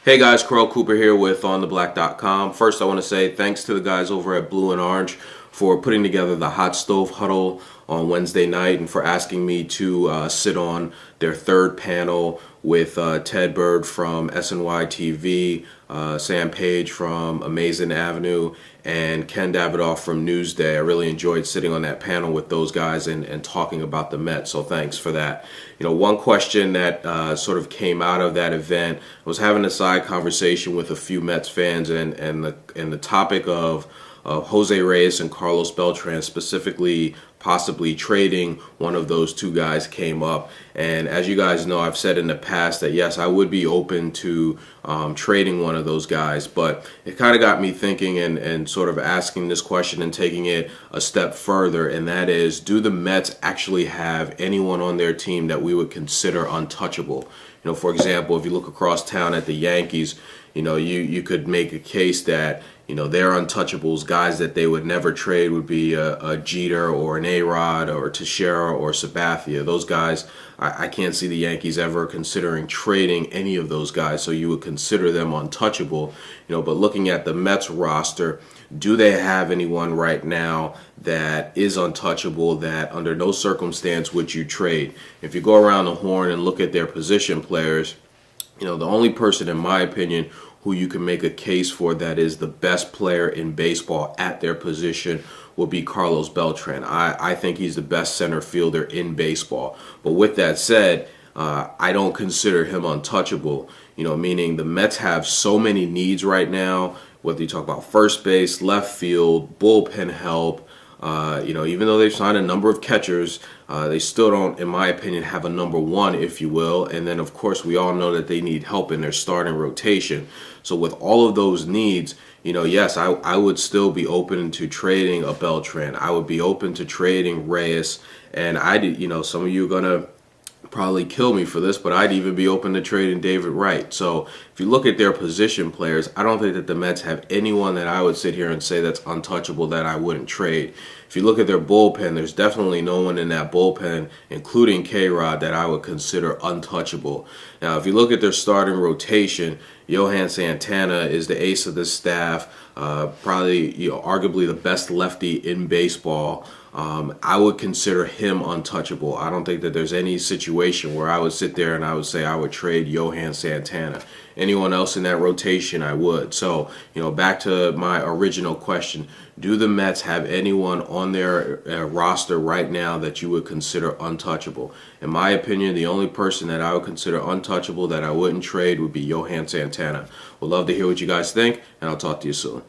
Hey guys, Carl Cooper here with OnTheBlack.com. First, I want to say thanks to the guys over at Blue and Orange for putting together the Hot Stove Huddle on Wednesday night and for asking me to sit on their third panel with Ted Bird from SNY TV, Sam Page from Amazing Avenue, and Ken Davidoff from Newsday. I really enjoyed sitting on that panel with those guys and talking about the Mets, so thanks for that. You know, one question that sort of came out of that event, I was having a side conversation with a few Mets fans, and the topic of Jose Reyes and Carlos Beltran, specifically possibly trading one of those two guys, came up. And as you guys know, I've said in the past that yes, I would be open to trading one of those guys, but it kind of got me thinking and sort of asking this question and taking it a step further, and that is, do the Mets actually have anyone on their team that we would consider untouchable? You know, for example, if you look across town at the Yankees, you know, you could make a case that, you know, they're untouchables. Guys that they would never trade would be a Jeter or an A-Rod or Teixeira or Sabathia. Those guys, I can't see the Yankees ever considering trading any of those guys, so you would consider them untouchable. You know, but looking at the Mets roster, do they have anyone right now that is untouchable that under no circumstance would you trade? If you go around the horn and look at their position players, you know, the only person, in my opinion, who you can make a case for that is the best player in baseball at their position will be Carlos Beltran. I think he's the best center fielder in baseball. But with that said, I don't consider him untouchable. You know, meaning the Mets have so many needs right now, whether you talk about first base, left field, bullpen help. You know, even though they've signed a number of catchers, they still don't, in my opinion, have a number one, if you will. And then, of course, we all know that they need help in their starting rotation. So with all of those needs, you know, yes, I would still be open to trading a Beltran. I would be open to trading Reyes. And you know, some of you are going to probably kill me for this, but I'd even be open to trading David Wright. So if you look at their position players, I don't think that the Mets have anyone that I would sit here and say that's untouchable that I wouldn't trade. If you look at their bullpen, there's definitely no one in that bullpen, including K-Rod, that I would consider untouchable. Now, if you look at their starting rotation, Johan Santana is the ace of the staff, probably, you know, arguably the best lefty in baseball. I would consider him untouchable. I don't think that there's any situation where I would sit there and I would say I would trade Johan Santana. Anyone else in that rotation, I would. So, you know, back to my original question, do the Mets have anyone on their roster right now that you would consider untouchable? In my opinion, the only person that I would consider untouchable that I wouldn't trade would be Johan Santana. Would love to hear what you guys think, and I'll talk to you soon.